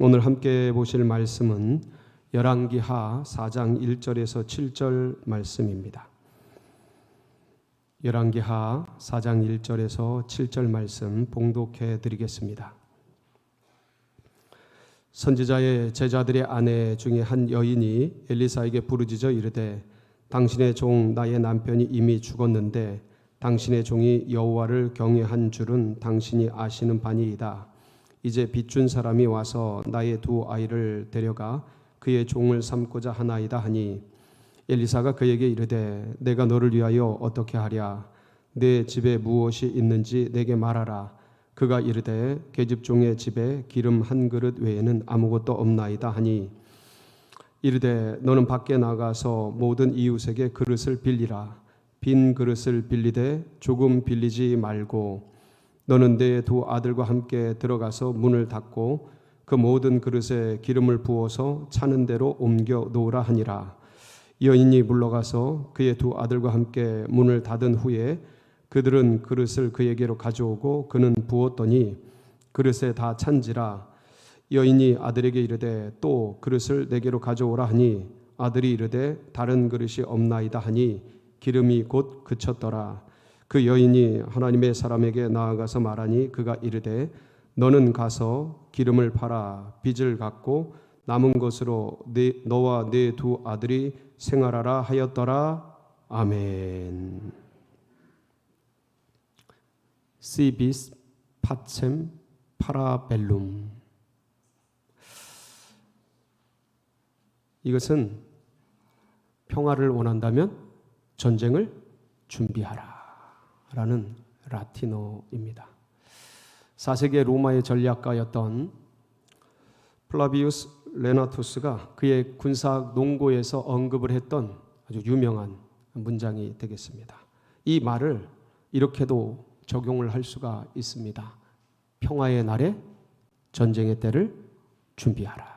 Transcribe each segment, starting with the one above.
오늘 함께 보실 말씀은 열왕기하 4장 1절에서 7절 말씀입니다. 열왕기하 4장 1절에서 7절 말씀 봉독해 드리겠습니다. 선지자의 제자들의 아내 중에 한 여인이 엘리사에게 부르짖어 이르되 당신의 종 나의 남편이 이미 죽었는데 당신의 종이 여호와를 경외한 줄은 당신이 아시는 바니이다. 이제 빚준 사람이 와서 나의 두 아이를 데려가 그의 종을 삼고자 하나이다 하니 엘리사가 그에게 이르되 내가 너를 위하여 어떻게 하랴? 내 집에 무엇이 있는지 내게 말하라. 그가 이르되 계집종의 집에 기름 한 그릇 외에는 아무것도 없나이다 하니 이르되 너는 밖에 나가서 모든 이웃에게 그릇을 빌리라. 빈 그릇을 빌리되 조금 빌리지 말고 너는 내 두 아들과 함께 들어가서 문을 닫고 그 모든 그릇에 기름을 부어서 차는 대로 옮겨 놓으라 하니라. 여인이 물러가서 그의 두 아들과 함께 문을 닫은 후에 그들은 그릇을 그에게로 가져오고 그는 부었더니 그릇에 다 찬지라. 여인이 아들에게 이르되 또 그릇을 내게로 가져오라 하니 아들이 이르되 다른 그릇이 없나이다 하니 기름이 곧 그쳤더라. 그 여인이 하나님의 사람에게 나아가서 말하니 그가 이르되 너는 가서 기름을 팔아 빚을 갚고 남은 것으로 너와 네 두 아들이 생활하라 하였더라. 아멘. 시비스 파쳔 파라벨룸. 이것은 평화를 원한다면 전쟁을 준비하라 라는 라틴어입니다. 4세기 로마의 전략가였던 플라비우스 레나투스가 그의 군사 농고에서 언급을 했던 아주 유명한 문장이 되겠습니다. 이 말을 이렇게도 적용을 할 수가 있습니다. 평화의 날에 전쟁의 때를 준비하라.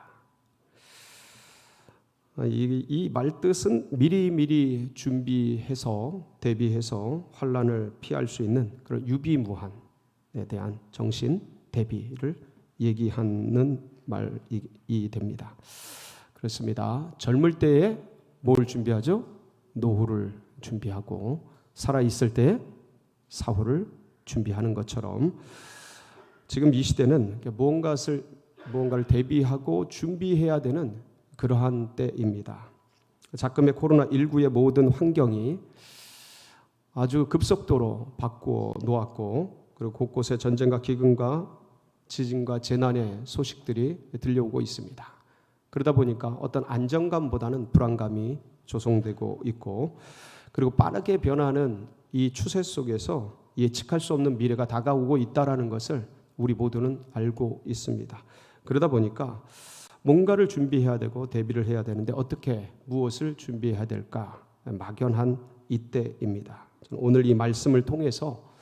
이 말뜻은 미리미리 준비해서 대비해서 환란을 피할 수 있는 그런 유비무한에 대한 정신 대비를 얘기하는 말이 됩니다. 그렇습니다. 젊을 때에 뭘 준비하죠? 노후를 준비하고 살아있을 때에 사후를 준비하는 것처럼 지금 이 시대는 무언가를 대비하고 준비해야 되는 그러한 때입니다. 작금의 코로나19의 모든 환경이 아주 급속도로 바꾸어 놓았고 그리고 곳곳에 전쟁과 기근과 지진과 재난의 소식들이 들려오고 있습니다. 그러다 보니까 어떤 안정감보다는 불안감이 조성되고 있고 그리고 빠르게 변하는 이 추세 속에서 예측할 수 없는 미래가 다가오고 있다는 것을 우리 모두는 알고 있습니다. 그러다 보니까 뭔가를 준비해야 되고 대비를 해야 되는데 어떻게 무엇을 준비해야 될까 막연한 이때입니다. 오늘 이 말씀을 통해서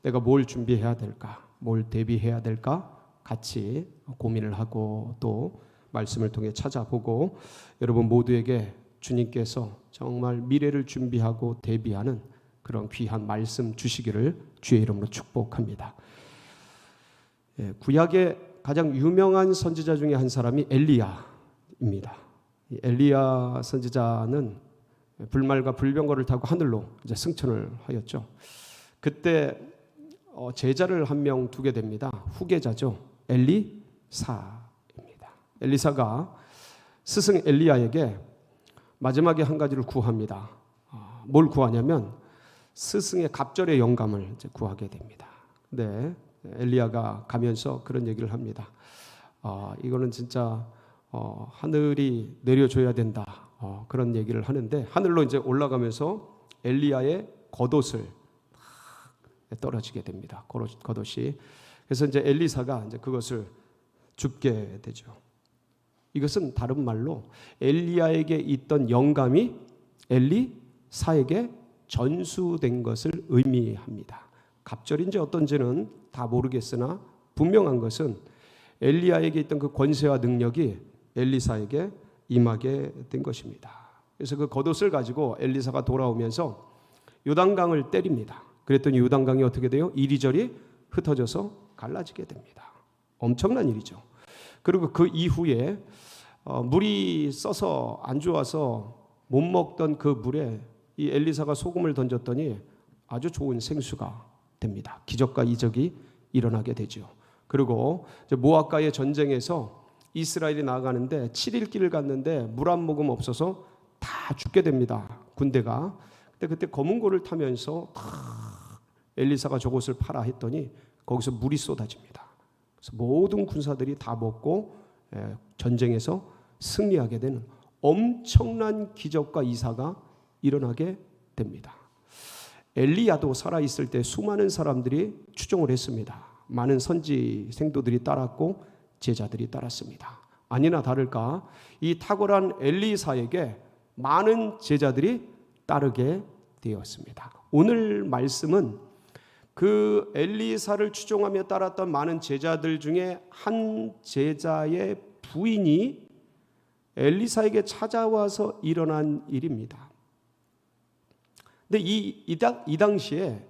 내가 뭘 준비해야 될까 뭘 대비해야 될까 같이 고민을 하고 또 말씀을 통해 찾아보고 여러분 모두에게 주님께서 정말 미래를 준비하고 대비하는 그런 귀한 말씀 주시기를 주의 이름으로 축복합니다. 구약의 가장 유명한 선지자 중에 한 사람이 엘리야입니다. 엘리야 선지자는 불말과 불병거를 타고 하늘로 이제 승천을 하였죠. 그때 제자를 한 명 두게 됩니다. 후계자죠. 엘리사입니다. 엘리사가 스승 엘리야에게 마지막에 한 가지를 구합니다. 뭘 구하냐면 스승의 갑절의 영감을 이제 구하게 됩니다. 네. 엘리야가 가면서 그런 얘기를 합니다. 이거는 진짜 하늘이 내려줘야 된다. 그런 얘기를 하는데 하늘로 이제 올라가면서 엘리야의 겉옷을 떨어지게 됩니다. 겉옷이. 그래서 이제 엘리사가 이제 그것을 줍게 되죠. 이것은 다른 말로 엘리야에게 있던 영감이 엘리사에게 전수된 것을 의미합니다. 갑절인지 어떤지는 다 모르겠으나 분명한 것은 엘리야에게 있던 그 권세와 능력이 엘리사에게 임하게 된 것입니다. 그래서 그 겉옷을 가지고 엘리사가 돌아오면서 요단강을 때립니다. 그랬더니 요단강이 어떻게 돼요? 이리저리 흩어져서 갈라지게 됩니다. 엄청난 일이죠. 그리고 그 이후에 물이 써서 안 좋아서 못 먹던 그 물에 이 엘리사가 소금을 던졌더니 아주 좋은 생수가 됩니다. 기적과 이적이 일어나게 되죠. 그리고 모압과의 전쟁에서 이스라엘이 나아가는데 7일 길을 갔는데 물 한 모금 없어서 다 죽게 됩니다. 군대가. 그때 검은 고를 타면서 다 엘리사가 저곳을 파라 했더니 거기서 물이 쏟아집니다. 그래서 모든 군사들이 다 먹고 전쟁에서 승리하게 되는 엄청난 기적과 이사가 일어나게 됩니다. 엘리야도 살아있을 때 수많은 사람들이 추종을 했습니다. 많은 선지 생도들이 따랐고 제자들이 따랐습니다. 아니나 다를까 이 탁월한 엘리사에게 많은 제자들이 따르게 되었습니다. 오늘 말씀은 그 엘리사를 추종하며 따랐던 많은 제자들 중에 한 제자의 부인이 엘리사에게 찾아와서 일어난 일입니다. 근데 이 당시에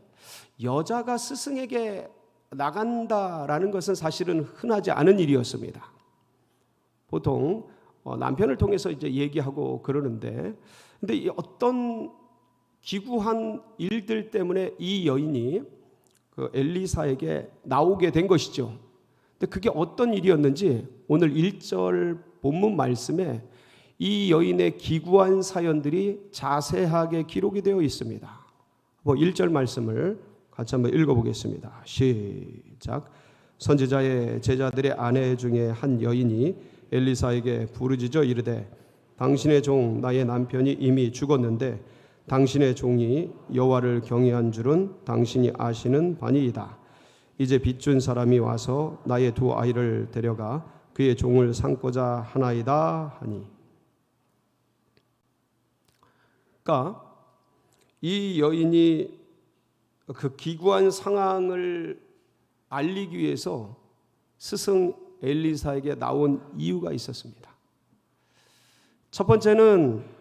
여자가 스승에게 나간다라는 것은 사실은 흔하지 않은 일이었습니다. 보통 남편을 통해서 이제 얘기하고 그러는데, 근데 이 어떤 기구한 일들 때문에 이 여인이 그 엘리사에게 나오게 된 것이죠. 근데 그게 어떤 일이었는지 오늘 1절 본문 말씀에 이 여인의 기구한 사연들이 자세하게 기록이 되어 있습니다. 1절 말씀을 같이 한번 읽어보겠습니다. 시작. 선지자의 제자들의 아내 중에 한 여인이 엘리사에게 부르짖어 이르되 당신의 종 나의 남편이 이미 죽었는데 당신의 종이 여호와를 경외한 줄은 당신이 아시는 바니이다. 이제 빚준 사람이 와서 나의 두 아이를 데려가 그의 종을 삼고자 하나이다 하니. 그러니까 이 여인이 그 기구한 상황을 알리기 위해서 스승 엘리사에게 나온 이유가 있었습니다. 첫 번째는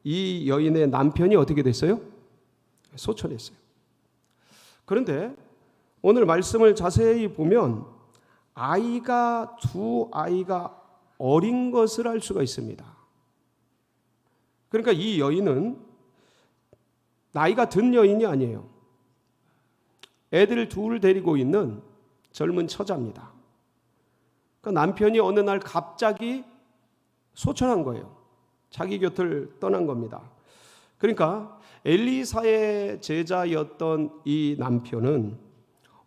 이 여인의 남편이 어떻게 됐어요? 소천했어요. 그런데 오늘 말씀을 자세히 보면 두 아이가 어린 것을 알 수가 있습니다. 그러니까 이 여인은 나이가 든 여인이 아니에요. 애들 둘을 데리고 있는 젊은 처자입니다. 그러니까 남편이 어느 날 갑자기 소천한 거예요. 자기 곁을 떠난 겁니다. 그러니까 엘리사의 제자였던 이 남편은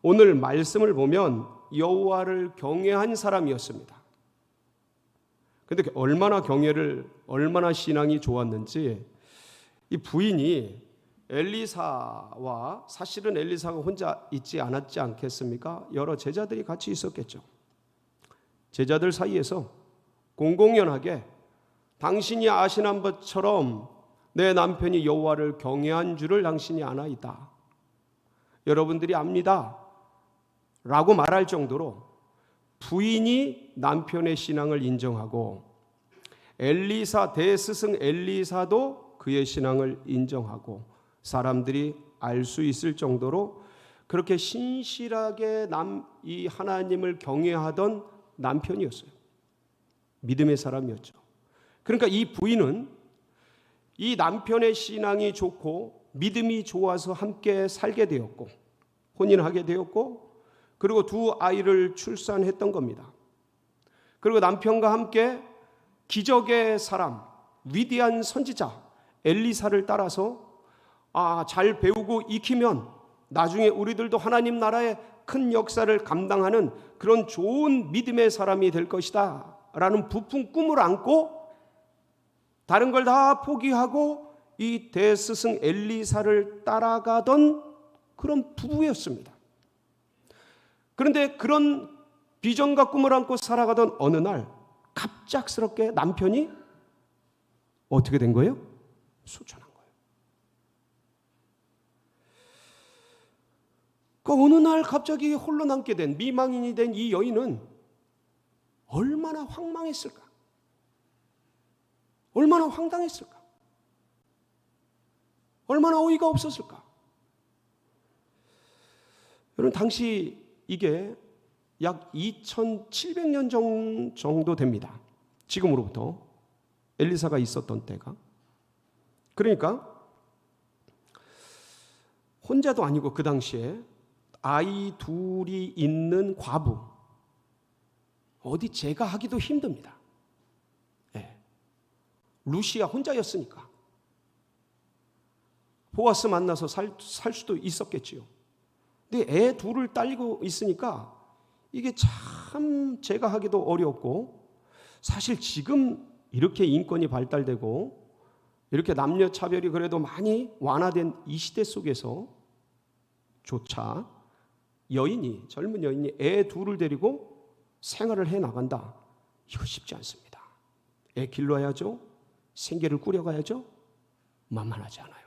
오늘 말씀을 보면 여호와를 경외한 사람이었습니다. 그런데 얼마나 신앙이 좋았는지 이 부인이 엘리사와 사실은 엘리사가 혼자 있지 않았지 않겠습니까? 여러 제자들이 같이 있었겠죠. 제자들 사이에서 공공연하게 당신이 아시는 것처럼 내 남편이 여호와를 경외한 줄을 당신이 아나이다. 여러분들이 압니다. 라고 말할 정도로 부인이 남편의 신앙을 인정하고 대스승 엘리사도 그의 신앙을 인정하고 사람들이 알 수 있을 정도로 그렇게 신실하게 이 하나님을 경외하던 남편이었어요. 믿음의 사람이었죠. 그러니까 이 부인은 이 남편의 신앙이 좋고 믿음이 좋아서 함께 살게 되었고 혼인하게 되었고 그리고 두 아이를 출산했던 겁니다. 그리고 남편과 함께 기적의 사람, 위대한 선지자 엘리사를 따라서 잘 배우고 익히면 나중에 우리들도 하나님 나라의 큰 역사를 감당하는 그런 좋은 믿음의 사람이 될 것이다 라는 부푼 꿈을 안고 다른 걸 다 포기하고 이 대스승 엘리사를 따라가던 그런 부부였습니다. 그런데 그런 비전과 꿈을 안고 살아가던 어느 날 갑작스럽게 남편이 어떻게 된 거예요? 소천한 거예요. 그러니까 어느 날 갑자기 홀로 남게 된 미망인이 된 이 여인은 얼마나 황망했을까? 얼마나 황당했을까? 얼마나 어이가 없었을까? 여러분 당시 이게 약 2700년 정도 됩니다. 지금으로부터 엘리사가 있었던 때가. 그러니까 혼자도 아니고 그 당시에 아이 둘이 있는 과부, 어디 제가 하기도 힘듭니다. 네. 루시아 혼자였으니까. 보아스 만나서 살 수도 있었겠지요. 근데 애 둘을 딸리고 있으니까 이게 참 제가 하기도 어렵고, 사실 지금 이렇게 인권이 발달되고 이렇게 남녀 차별이 그래도 많이 완화된 이 시대 속에서 조차 젊은 여인이 애 둘을 데리고 생활을 해 나간다. 이거 쉽지 않습니다. 애 길러야죠. 생계를 꾸려가야죠. 만만하지 않아요.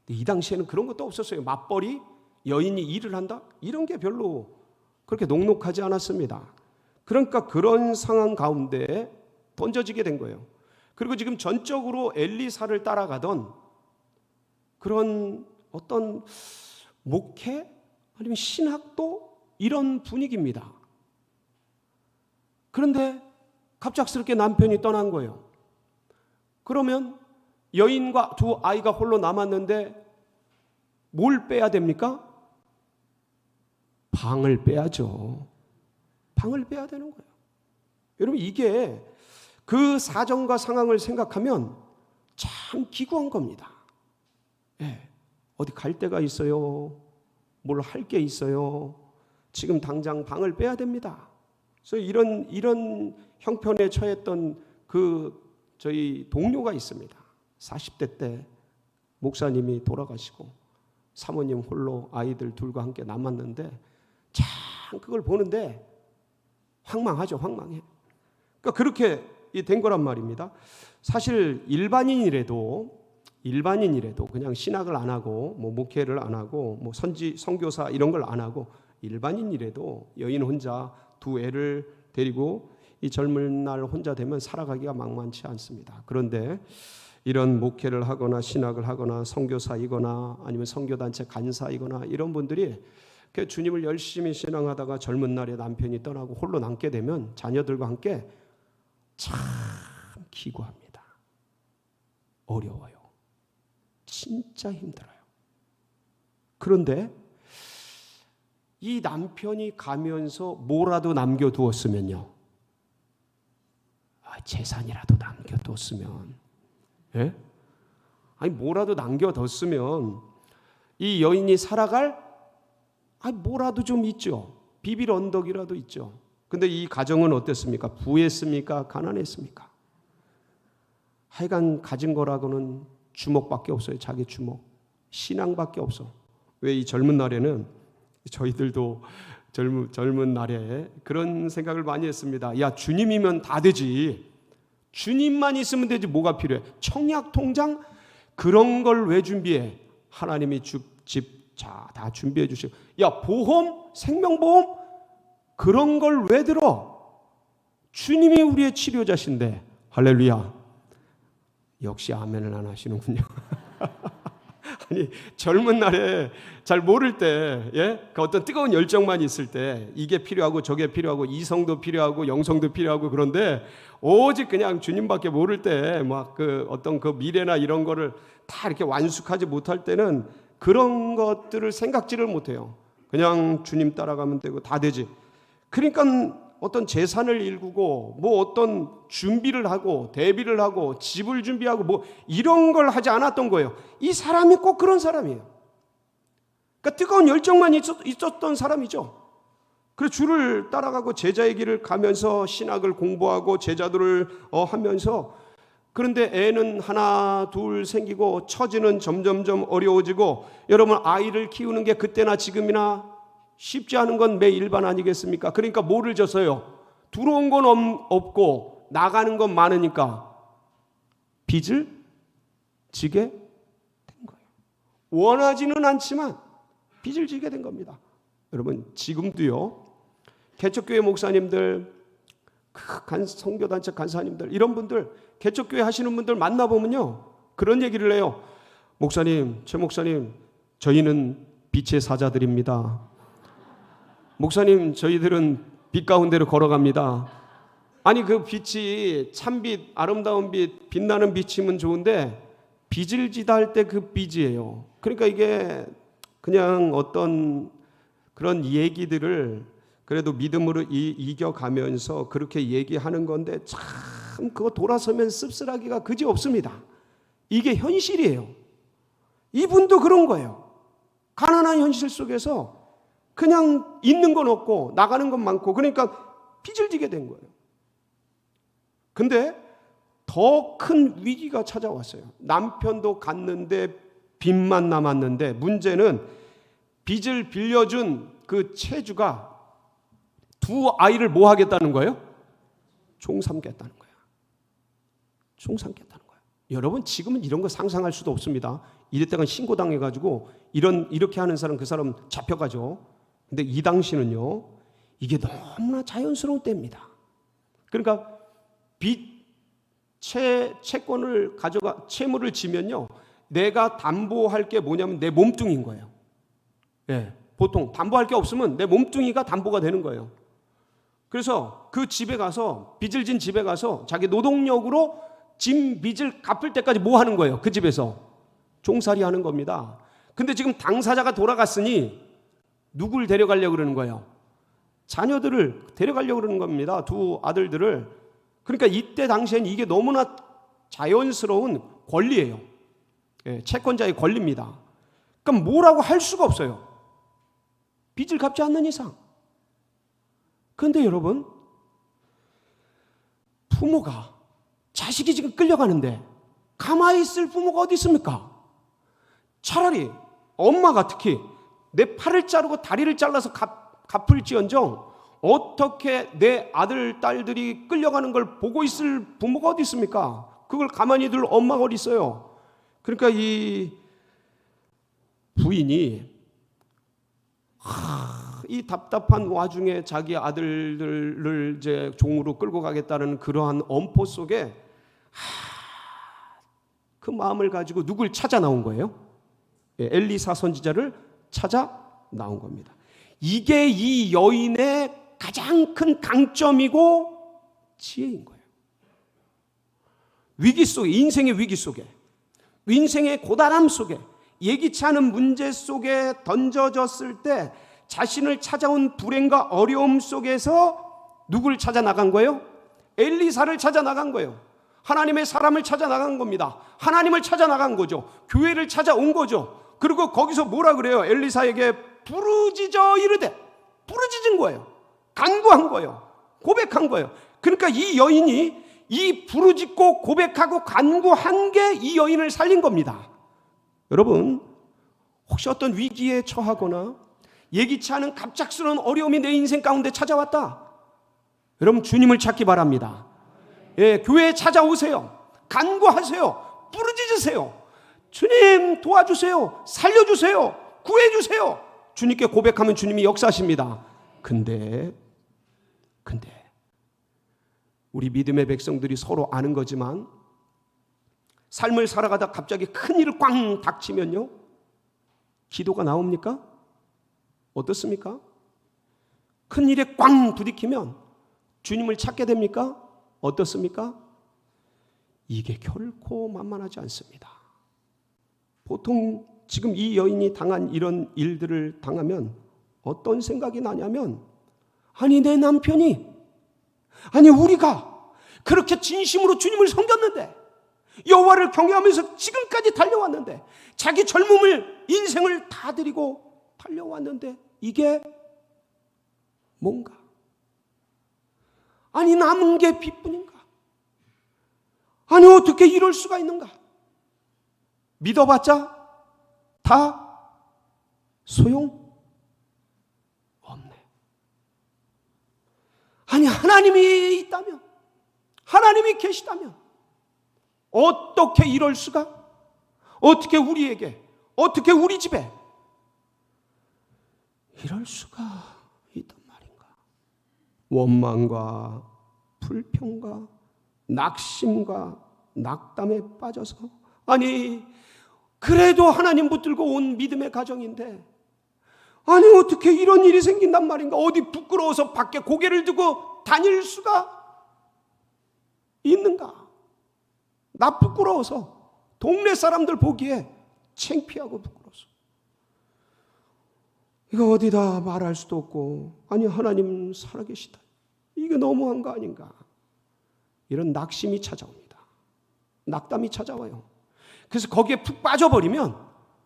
이 당시에는 그런 것도 없었어요. 맞벌이, 여인이 일을 한다? 이런 게 별로 그렇게 녹록하지 않았습니다. 그러니까 그런 상황 가운데 던져지게 된 거예요. 그리고 지금 전적으로 엘리사를 따라가던 그런 어떤 목회 아니면 신학도 이런 분위기입니다. 그런데 갑작스럽게 남편이 떠난 거예요. 그러면 여인과 두 아이가 홀로 남았는데 뭘 빼야 됩니까? 방을 빼야죠. 방을 빼야 되는 거예요. 여러분, 이게 그 사정과 상황을 생각하면 참 기구한 겁니다. 예, 어디 갈 데가 있어요? 뭘 할 게 있어요? 지금 당장 방을 빼야 됩니다. 그래서 이런 형편에 처했던 저희 동료가 있습니다. 40대 때 목사님이 돌아가시고 사모님 홀로 아이들 둘과 함께 남았는데, 참 그걸 보는데 황망하죠. 황망해. 그러니까 그렇게 된 거란 말입니다. 사실 일반인이라도 그냥 신학을 안 하고 뭐 목회를 안 하고 뭐 선교사 이런 걸 안 하고 일반인이라도 여인 혼자 두 애를 데리고 이 젊은 날 혼자 되면 살아가기가 만만치 않습니다. 그런데 이런 목회를 하거나 신학을 하거나 선교사이거나 아니면 선교단체 간사이거나 이런 분들이 주님을 열심히 신앙하다가 젊은 날에 남편이 떠나고 홀로 남게 되면 자녀들과 함께 참 기구합니다. 어려워요. 진짜 힘들어요. 그런데 이 남편이 가면서 뭐라도 남겨두었으면요, 재산이라도 남겨뒀으면, 예? 아니 뭐라도 남겨뒀으면 이 여인이 살아갈 뭐라도 좀 있죠. 비빌 언덕이라도 있죠. 근데 이 가정은 어땠습니까? 부했습니까? 가난했습니까? 하여간 가진 거라고는 주먹밖에 없어요. 자기 주먹. 신앙밖에 없어. 왜 이 젊은 날에는 저희들도 젊은 날에 그런 생각을 많이 했습니다. 야, 주님이면 다 되지. 주님만 있으면 되지 뭐가 필요해. 청약 통장 그런 걸 왜 준비해? 하나님이 집 다 준비해 주시고. 야, 보험, 생명보험 그런 걸 왜 들어? 주님이 우리의 치료자신데. 할렐루야. 역시 아멘을 안 하시는군요. 아니, 젊은 날에 잘 모를 때, 그 어떤 뜨거운 열정만 있을 때 이게 필요하고 저게 필요하고 이성도 필요하고 영성도 필요하고, 그런데 오직 그냥 주님밖에 모를 때 막 어떤 그 미래나 이런 거를 다 이렇게 완숙하지 못할 때는 그런 것들을 생각지를 못해요. 그냥 주님 따라가면 되고 다 되지. 그러니까 어떤 재산을 일구고 뭐 어떤 준비를 하고 대비를 하고 집을 준비하고 뭐 이런 걸 하지 않았던 거예요. 이 사람이 꼭 그런 사람이에요. 그러니까 뜨거운 열정만 있었던 사람이죠. 그래서 주를 따라가고 제자의 길을 가면서 신학을 공부하고 제자들을 하면서, 그런데 애는 하나 둘 생기고 처지는 점점점 어려워지고, 여러분 아이를 키우는 게 그때나 지금이나 쉽지 않은 건 매 일반 아니겠습니까? 그러니까 뭐를 졌어요? 들어온 건 없고 나가는 건 많으니까 빚을 지게 된 거예요. 원하지는 않지만 빚을 지게 된 겁니다. 여러분, 지금도요, 개척교회 목사님들, 선교단체 간사님들, 이런 분들, 개척교회 하시는 분들 만나보면요, 그런 얘기를 해요. 목사님, 최 목사님, 저희는 빛의 사자들입니다. 목사님, 저희들은 빛 가운데로 걸어갑니다. 아니 그 빛이 참빛, 아름다운 빛, 빛나는 빛이면 좋은데 빚을 지다 할 때 그 빚이에요. 그러니까 이게 그냥 어떤 그런 얘기들을 그래도 믿음으로 이겨가면서 그렇게 얘기하는 건데 참 그거 돌아서면 씁쓸하기가 그지 없습니다. 이게 현실이에요. 이분도 그런 거예요. 가난한 현실 속에서 그냥 있는 건 없고 나가는 건 많고 그러니까 빚을 지게 된 거예요. 근데 더 큰 위기가 찾아왔어요. 남편도 갔는데 빚만 남았는데 문제는 빚을 빌려준 그 채주가 두 아이를 뭐 하겠다는 거예요? 종 삼겠다는 거예요. 종 삼겠다는 거예요. 여러분 지금은 이런 거 상상할 수도 없습니다. 이랬다가 신고당해가지고 이렇게 하는 사람 그 사람 잡혀가죠. 근데 이 당시는요 이게 너무나 자연스러운 때입니다. 그러니까 채권을 채무를 지면요 내가 담보할 게 뭐냐면 내 몸뚱이인 거예요. 예, 보통 담보할 게 없으면 내 몸뚱이가 담보가 되는 거예요. 그래서 그 집에 가서 빚을 진 집에 가서 자기 노동력으로 진 빚을 갚을 때까지 뭐 하는 거예요? 그 집에서 종살이 하는 겁니다. 근데 지금 당사자가 돌아갔으니 누굴 데려가려고 그러는 거예요? 자녀들을 데려가려고 그러는 겁니다. 두 아들들을. 그러니까 이때 당시엔 이게 너무나 자연스러운 권리예요. 예, 채권자의 권리입니다. 그럼 뭐라고 할 수가 없어요. 빚을 갚지 않는 이상. 그런데 여러분, 부모가 자식이 지금 끌려가는데 가만히 있을 부모가 어디 있습니까? 차라리 엄마가 특히 내 팔을 자르고 다리를 잘라서 갚을지언정 어떻게 내 아들, 딸들이 끌려가는 걸 보고 있을 부모가 어디 있습니까? 그걸 가만히 둘 엄마가 어디 있어요? 그러니까 이 부인이 이 답답한 와중에 자기 아들들을 이제 종으로 끌고 가겠다는 그러한 엄포 속에 그 마음을 가지고 누굴 찾아 나온 거예요? 엘리사 선지자를 찾아 나온 겁니다. 이게 이 여인의 가장 큰 강점이고 지혜인 거예요. 위기 속에, 인생의 위기 속에, 인생의 고단함 속에, 예기치 않은 문제 속에 던져졌을 때 자신을 찾아온 불행과 어려움 속에서 누굴 찾아 나간 거예요? 엘리사를 찾아 나간 거예요. 하나님의 사람을 찾아 나간 겁니다. 하나님을 찾아 나간 거죠. 교회를 찾아온 거죠. 그리고 거기서 뭐라 그래요? 엘리사에게 부르짖어 이르되, 부르짖은 거예요. 간구한 거예요. 고백한 거예요. 그러니까 이 여인이 이 부르짖고 고백하고 간구한 게 이 여인을 살린 겁니다. 여러분, 혹시 어떤 위기에 처하거나 예기치 않은 갑작스러운 어려움이 내 인생 가운데 찾아왔다. 여러분, 주님을 찾기 바랍니다. 예, 교회에 찾아오세요. 간구하세요. 부르짖으세요. 주님 도와주세요. 살려주세요. 구해주세요. 주님께 고백하면 주님이 역사하십니다. 근데 우리 믿음의 백성들이 서로 아는 거지만 삶을 살아가다 갑자기 큰일을 꽝 닥치면요, 기도가 나옵니까? 어떻습니까? 큰일에 꽝 부딪히면 주님을 찾게 됩니까? 어떻습니까? 이게 결코 만만하지 않습니다. 보통 지금 이 여인이 당한 이런 일들을 당하면 어떤 생각이 나냐면, 아니 내 남편이, 아니 우리가 그렇게 진심으로 주님을 섬겼는데, 여호와를 경외하면서 지금까지 달려왔는데, 자기 젊음을 인생을 다 드리고 달려왔는데 이게 뭔가? 아니 남은 게 빚뿐인가? 아니 어떻게 이럴 수가 있는가? 믿어봤자 다 소용 없네. 아니 하나님이 있다면, 하나님이 계시다면 어떻게 이럴 수가? 어떻게 우리에게, 어떻게 우리 집에 이럴 수가 있단 말인가? 원망과 불평과 낙심과 낙담에 빠져서, 아니 그래도 하나님 붙들고 온 믿음의 가정인데 아니 어떻게 이런 일이 생긴단 말인가? 어디 부끄러워서 밖에 고개를 두고 다닐 수가 있는가? 나 부끄러워서, 동네 사람들 보기에 창피하고 부끄러워서 이거 어디다 말할 수도 없고, 아니 하나님 살아계시다, 이게 너무한 거 아닌가? 이런 낙심이 찾아옵니다. 낙담이 찾아와요. 그래서 거기에 푹 빠져버리면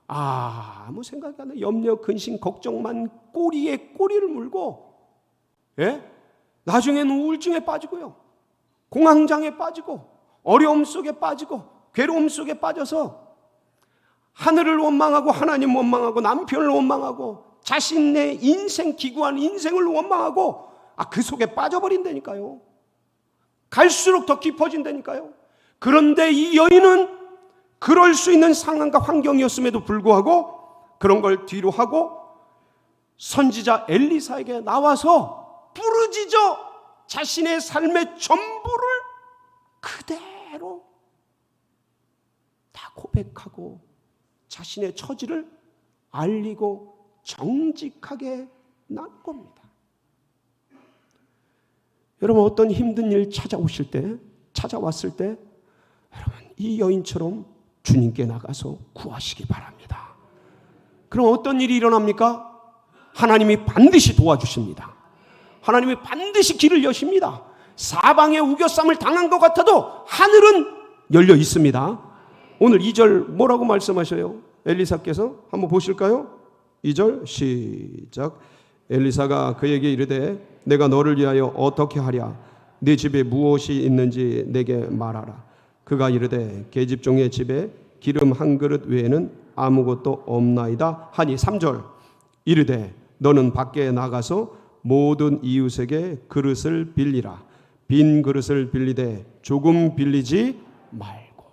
아무 생각이 안 나요. 염려, 근심, 걱정만 꼬리에 꼬리를 물고, 나중에는 우울증에 빠지고요, 공황장애에 빠지고, 어려움 속에 빠지고, 괴로움 속에 빠져서 하늘을 원망하고, 하나님 원망하고, 남편을 원망하고, 자신의 인생, 기구한 인생을 원망하고, 그 속에 빠져버린다니까요. 갈수록 더 깊어진다니까요. 그런데 이 여인은 그럴 수 있는 상황과 환경이었음에도 불구하고 그런 걸 뒤로 하고 선지자 엘리사에게 나와서 부르짖어 자신의 삶의 전부를 그대로 다 고백하고 자신의 처지를 알리고 정직하게 난 겁니다. 여러분, 어떤 힘든 일 찾아왔을 때 여러분, 이 여인처럼 주님께 나가서 구하시기 바랍니다. 그럼 어떤 일이 일어납니까? 하나님이 반드시 도와주십니다. 하나님이 반드시 길을 여십니다. 사방에 우겨쌈을 당한 것 같아도 하늘은 열려 있습니다. 오늘 2절 뭐라고 말씀하셔요? 엘리사께서 한번 보실까요? 2절 시작. 엘리사가 그에게 이르되 내가 너를 위하여 어떻게 하랴? 네 집에 무엇이 있는지 내게 말하라. 그가 이르되 계집종의 집에 기름 한 그릇 외에는 아무것도 없나이다 하니 3절 이르되 너는 밖에 나가서 모든 이웃에게 그릇을 빌리라. 빈 그릇을 빌리되 조금 빌리지 말고.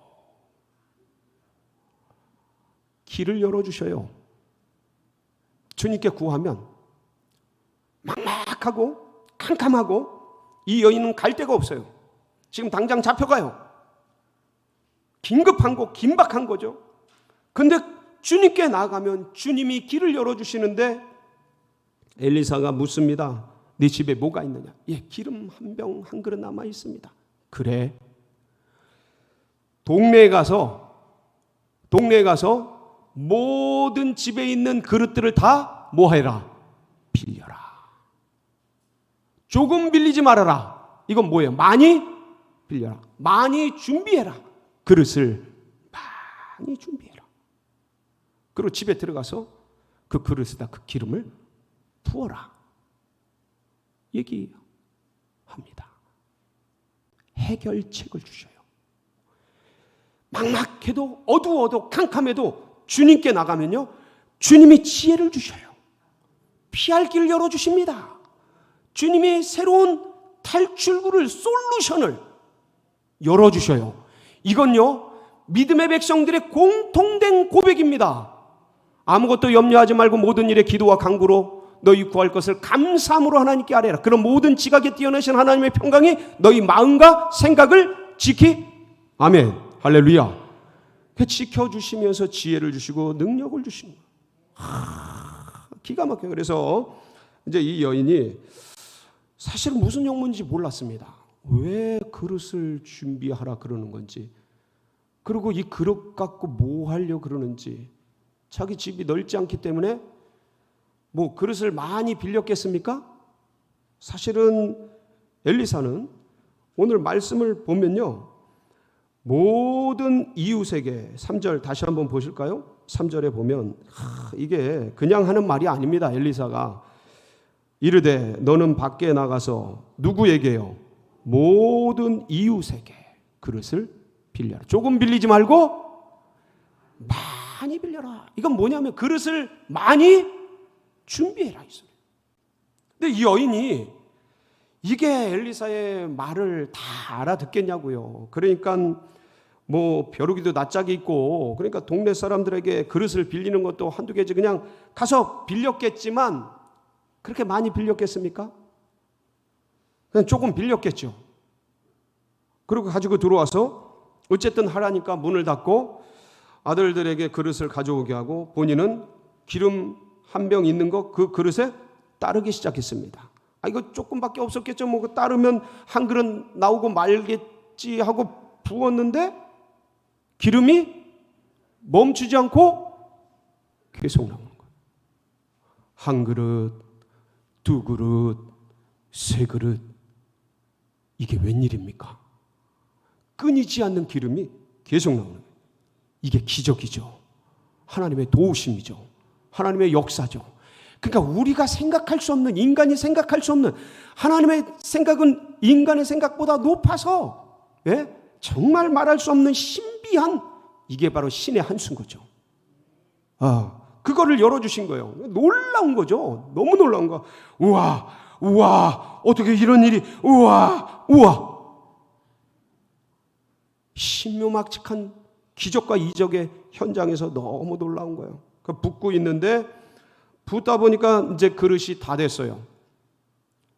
길을 열어주셔요. 주님께 구하면 막막하고 캄캄하고 이 여인은 갈 데가 없어요. 지금 당장 잡혀가요. 긴급한 거, 긴박한 거죠. 근데 주님께 나가면 주님이 길을 열어주시는데 엘리사가 묻습니다. 네 집에 뭐가 있느냐? 예, 기름 한 병 한 그릇 남아 있습니다. 그래. 동네에 가서 모든 집에 있는 그릇들을 다 뭐 해라? 빌려라. 조금 빌리지 말아라. 이건 뭐예요? 많이 빌려라. 많이 준비해라. 그릇을 많이 준비해라. 그리고 집에 들어가서 그 그릇에다 그 기름을 부어라. 얘기합니다. 해결책을 주셔요. 막막해도 어두워도 캄캄해도 주님께 나가면요, 주님이 지혜를 주셔요. 피할 길을 열어주십니다. 주님이 새로운 탈출구를, 솔루션을 열어주셔요. 이건요, 믿음의 백성들의 공통된 고백입니다. 아무것도 염려하지 말고 모든 일에 기도와 간구로 너희 구할 것을 감사함으로 하나님께 아뢰라. 그런 모든 지각에 뛰어나신 하나님의 평강이 너희 마음과 생각을 아멘, 할렐루야. 지켜주시면서 지혜를 주시고 능력을 주십니다. 기가 막혀요. 그래서 이제 이 여인이 사실은 무슨 영문인지 몰랐습니다. 왜 그릇을 준비하라 그러는 건지, 그리고 이 그릇 갖고 뭐 하려고 그러는지, 자기 집이 넓지 않기 때문에 뭐 그릇을 많이 빌렸겠습니까? 사실은 엘리사는 오늘 말씀을 보면요, 모든 이웃에게, 3절 다시 한번 보실까요? 3절에 보면 이게 그냥 하는 말이 아닙니다. 엘리사가 이르되 너는 밖에 나가서 누구에게요? 모든 이웃에게 그릇을 빌려라. 조금 빌리지 말고 많이 빌려라. 이건 뭐냐면 그릇을 많이 준비해라. 근데 이 여인이 이게 엘리사의 말을 다 알아듣겠냐고요. 그러니까 뭐 벼룩이도 낯짝이 있고, 그러니까 동네 사람들에게 그릇을 빌리는 것도 한두 개지 그냥 가서 빌렸겠지만 그렇게 많이 빌렸겠습니까? 그냥 조금 빌렸겠죠. 그리고 가지고 들어와서 어쨌든 하라니까 문을 닫고 아들들에게 그릇을 가져오게 하고 본인은 기름 한 병 있는 거 그 그릇에 따르기 시작했습니다. 이거 조금밖에 없었겠죠. 뭐 따르면 한 그릇 나오고 말겠지 하고 부었는데 기름이 멈추지 않고 계속 나오는 거예요. 한 그릇, 두 그릇, 세 그릇. 이게 웬일입니까? 끊이지 않는 기름이 계속 나오는 거예요. 이게 기적이죠. 하나님의 도우심이죠. 하나님의 역사죠. 그러니까 우리가 생각할 수 없는, 인간이 생각할 수 없는, 하나님의 생각은 인간의 생각보다 높아서 정말 말할 수 없는 신비한, 이게 바로 신의 한 수인 거죠. 그거를 열어주신 거예요. 놀라운 거죠. 너무 놀라운 거. 우와, 어떻게 이런 일이, 우와. 신묘막측한 기적과 이적의 현장에서 너무 놀라운 거예요. 붓고 있는데 붓다 보니까 이제 그릇이 다 됐어요.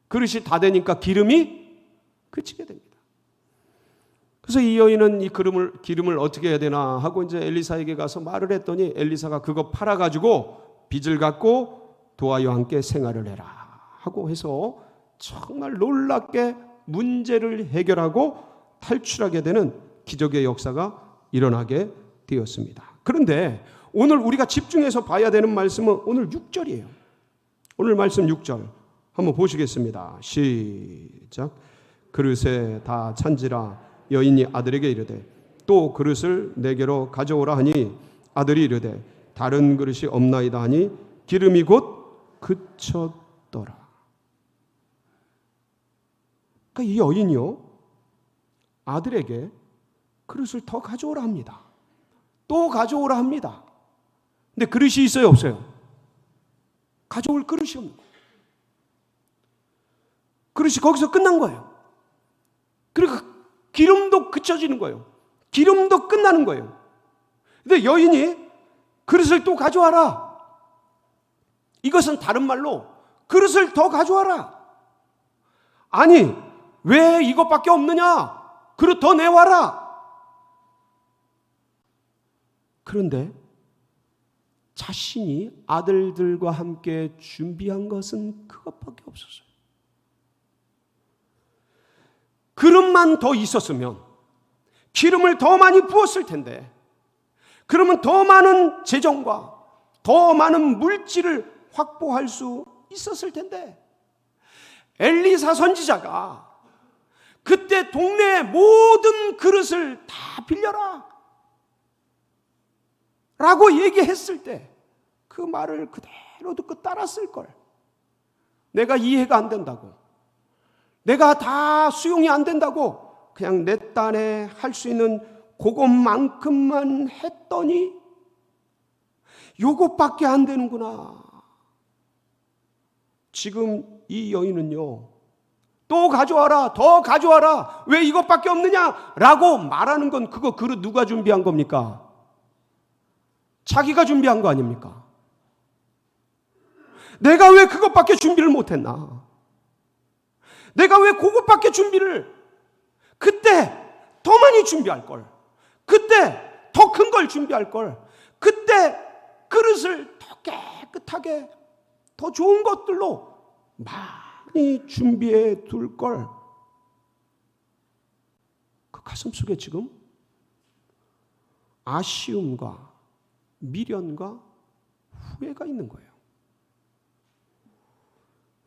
그릇이 다 되니까 기름이 그치게 됩니다. 그래서 이 여인은 이 기름을 어떻게 해야 되나 하고 이제 엘리사에게 가서 말을 했더니 엘리사가 그거 팔아가지고 빚을 갚고 도와와 함께 생활을 해라 하고 해서 정말 놀랍게 문제를 해결하고 탈출하게 되는 기적의 역사가 일어나게 되었습니다. 그런데 오늘 우리가 집중해서 봐야 되는 말씀은 오늘 6절이에요. 오늘 말씀 6절 한번 보시겠습니다. 시작. 그릇에 다 찬지라 여인이 아들에게 이르되 또 그릇을 내게로 가져오라 하니 아들이 이르되 다른 그릇이 없나이다 하니 기름이 곧 그쳤더라. 그러니까 이 여인이요 아들에게 그릇을 더 가져오라 합니다. 또 가져오라 합니다. 근데 그릇이 있어요 없어요? 가져올 그릇이 없는 거예요. 그릇이 거기서 끝난 거예요. 그러니까 기름도 그쳐지는 거예요. 기름도 끝나는 거예요. 근데 여인이 그릇을 또 가져와라. 이것은 다른 말로 그릇을 더 가져와라. 아니 왜 이것밖에 없느냐? 그릇 더 내와라. 그런데 자신이 아들들과 함께 준비한 것은 그것밖에 없었어요. 그릇만 더 있었으면 기름을 더 많이 부었을 텐데 그러면 더 많은 재정과 더 많은 물질을 확보할 수 있었을 텐데 엘리사 선지자가 그때 동네의 모든 그릇을 다 빌려라 라고 얘기했을 때 그 말을 그대로 듣고 따랐을 걸. 내가 이해가 안 된다고, 내가 다 수용이 안 된다고 그냥 내 딴에 할 수 있는 그것만큼만 했더니 요것밖에 안 되는구나. 지금 이 여인은요 또 가져와라, 더 가져와라, 왜 이것밖에 없느냐 라고 말하는 건 그거 그릇 누가 준비한 겁니까? 자기가 준비한 거 아닙니까? 내가 왜 그것밖에 준비를 못했나? 내가 왜 그것밖에 준비를, 그때 더 많이 준비할 걸, 그때 더 큰 걸 준비할 걸, 그때 그릇을 더 깨끗하게 더 좋은 것들로 많이 준비해 둘 걸. 그 가슴속에 지금 아쉬움과 미련과 후회가 있는 거예요.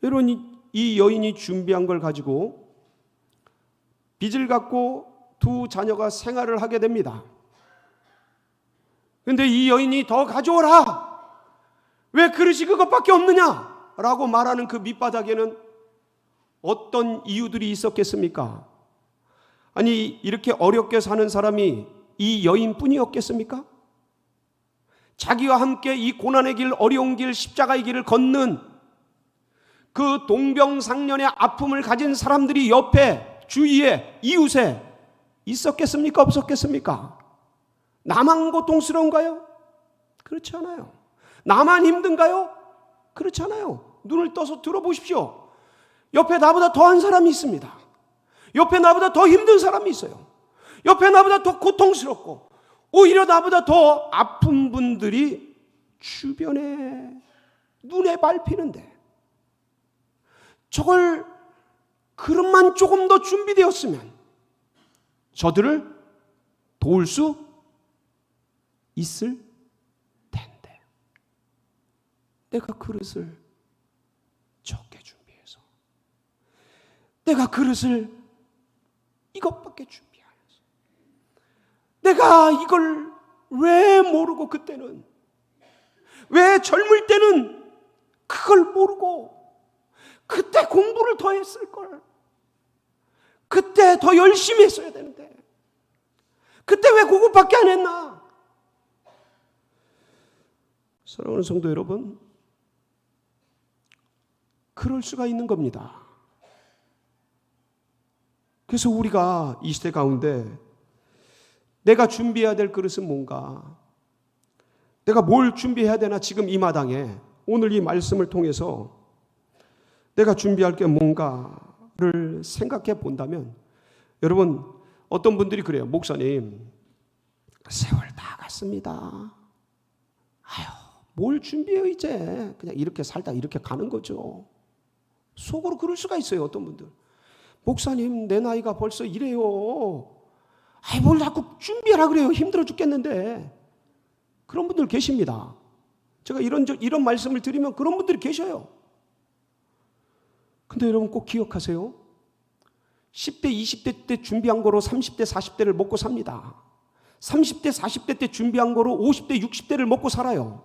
여러분, 이 여인이 준비한 걸 가지고 빚을 갚고 두 자녀가 생활을 하게 됩니다. 그런데 이 여인이 더 가져오라, 왜 그릇이 그것밖에 없느냐 라고 말하는 그 밑바닥에는 어떤 이유들이 있었겠습니까? 아니 이렇게 어렵게 사는 사람이 이 여인뿐이었겠습니까? 자기와 함께 이 고난의 길, 어려운 길, 십자가의 길을 걷는 그 동병상련의 아픔을 가진 사람들이 옆에, 주위에, 이웃에 있었겠습니까? 없었겠습니까? 나만 고통스러운가요? 그렇지 않아요. 나만 힘든가요? 그렇지 않아요. 눈을 떠서 들어보십시오. 옆에 나보다 더한 사람이 있습니다. 옆에 나보다 더 힘든 사람이 있어요. 옆에 나보다 더 고통스럽고 오히려 나보다 더 아픈 분들이 주변에 눈에 밟히는데 저걸 그릇만 조금 더 준비되었으면 저들을 도울 수 있을 텐데 내가 그릇을 적게 준비해서 내가 그릇을 이것밖에 준비 안 해서 내가 이걸 왜 모르고 그때는 왜 젊을 때는 그걸 모르고 그때 공부를 더 했을걸 그때 더 열심히 했어야 되는데 그때 왜 그것밖에 안 했나? 사랑하는 성도 여러분, 그럴 수가 있는 겁니다. 그래서 우리가 이 시대 가운데 내가 준비해야 될 그릇은 뭔가? 내가 뭘 준비해야 되나? 지금 이 마당에 오늘 이 말씀을 통해서 내가 준비할 게 뭔가를 생각해 본다면 여러분 어떤 분들이 그래요. 목사님 세월 다 갔습니다. 아유 뭘 준비해요 이제. 그냥 이렇게 살다 이렇게 가는 거죠. 속으로 그럴 수가 있어요. 어떤 분들. 목사님 내 나이가 벌써 이래요. 아이 뭘 자꾸 준비하라 그래요. 힘들어 죽겠는데. 그런 분들 계십니다. 제가 이런 말씀을 드리면 그런 분들이 계셔요. 근데 여러분 꼭 기억하세요. 10대, 20대 때 준비한 거로 30대, 40대를 먹고 삽니다. 30대, 40대 때 준비한 거로 50대, 60대를 먹고 살아요.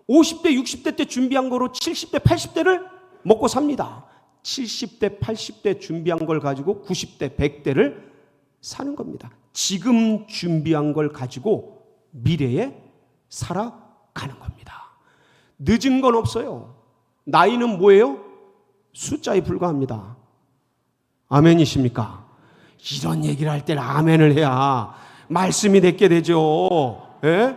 50대, 60대 때 준비한 거로 70대, 80대를 먹고 삽니다. 70대, 80대 준비한 걸 가지고 90대, 100대를 사는 겁니다. 지금 준비한 걸 가지고 미래에 살아가는 겁니다. 늦은 건 없어요. 나이는 뭐예요? 숫자에 불과합니다. 아멘이십니까? 이런 얘기를 할 때는 아멘을 해야 말씀이 됐게 되죠. 예?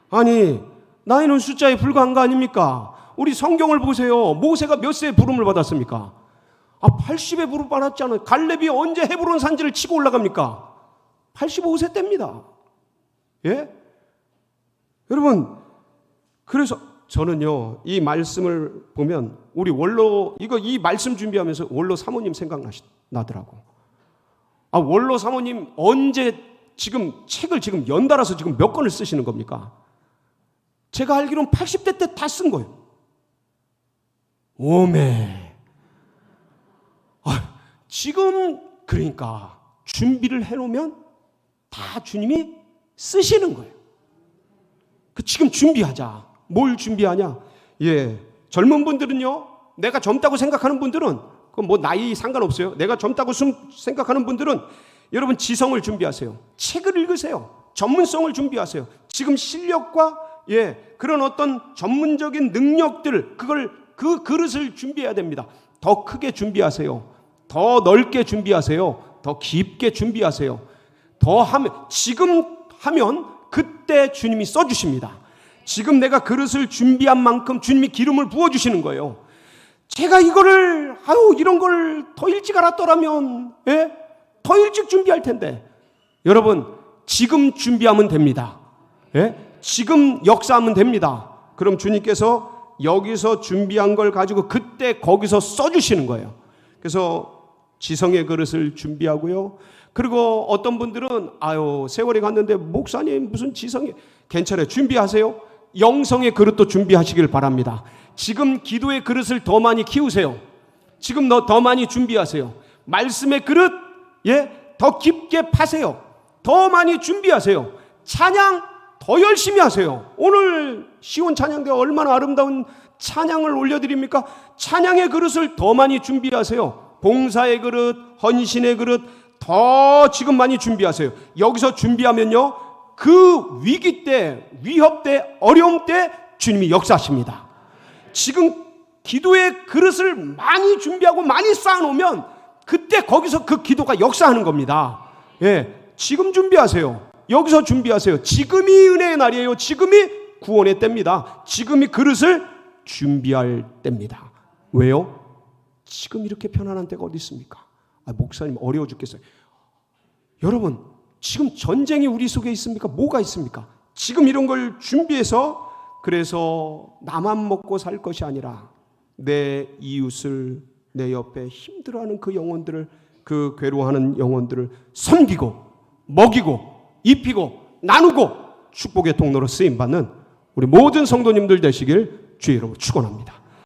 아니 나이는 숫자에 불과한 거 아닙니까? 우리 성경을 보세요. 모세가 몇 세에 부름을 받았습니까? 80에 부름 받았잖아요. 갈렙이 언제 헤브론 산지를 치고 올라갑니까? 85세 때입니다. 예? 여러분 그래서 저는요 이 말씀을 보면 우리 원로 이 말씀 준비하면서 원로 사모님 생각나더라고. 원로 사모님 언제 지금 책을 지금 연달아서 지금 몇 권을 쓰시는 겁니까? 제가 알기로는 80대 때 다 쓴 거예요. 오메. 지금 그러니까 준비를 해놓으면 다 주님이 쓰시는 거예요. 지금 준비하자. 뭘 준비하냐? 예, 젊은 분들은요. 내가 젊다고 생각하는 분들은 그건 뭐 나이 상관없어요. 내가 젊다고 생각하는 분들은 여러분 지성을 준비하세요. 책을 읽으세요. 전문성을 준비하세요. 지금 실력과 그런 어떤 전문적인 능력들 그 그릇을 준비해야 됩니다. 더 크게 준비하세요. 더 넓게 준비하세요. 더 깊게 준비하세요. 지금 하면 그때 주님이 써주십니다. 지금 내가 그릇을 준비한 만큼 주님이 기름을 부어주시는 거예요. 제가 이런 걸 더 일찍 알았더라면, 더 일찍 준비할 텐데. 여러분, 지금 준비하면 됩니다. 지금 역사하면 됩니다. 그럼 주님께서 여기서 준비한 걸 가지고 그때 거기서 써주시는 거예요. 그래서 지성의 그릇을 준비하고요. 그리고 어떤 분들은 세월이 갔는데 목사님 무슨 지성이 괜찮아요. 준비하세요. 영성의 그릇도 준비하시길 바랍니다. 지금 기도의 그릇을 더 많이 키우세요. 지금 더 많이 준비하세요. 말씀의 그릇 더 깊게 파세요. 더 많이 준비하세요. 찬양 더 열심히 하세요. 오늘 시온 찬양대가 얼마나 아름다운 찬양을 올려드립니까? 찬양의 그릇을 더 많이 준비하세요. 봉사의 그릇, 헌신의 그릇 더 지금 많이 준비하세요. 여기서 준비하면요 그 위기 때, 위협 때, 어려움 때 주님이 역사하십니다. 지금 기도의 그릇을 많이 준비하고 많이 쌓아놓으면 그때 거기서 그 기도가 역사하는 겁니다. 지금 준비하세요. 여기서 준비하세요. 지금이 은혜의 날이에요. 지금이 구원의 때입니다. 지금이 그릇을 준비할 때입니다. 왜요? 지금 이렇게 편안한 때가 어디 있습니까? 목사님 어려워 죽겠어요. 여러분 지금 전쟁이 우리 속에 있습니까? 뭐가 있습니까? 지금 이런 걸 준비해서 그래서 나만 먹고 살 것이 아니라 내 이웃을, 내 옆에 힘들어하는 그 영혼들을, 그 괴로워하는 영혼들을 섬기고 먹이고 입히고 나누고 축복의 통로로 쓰임받는 우리 모든 성도님들 되시길 주의 이름으로 축원합니다.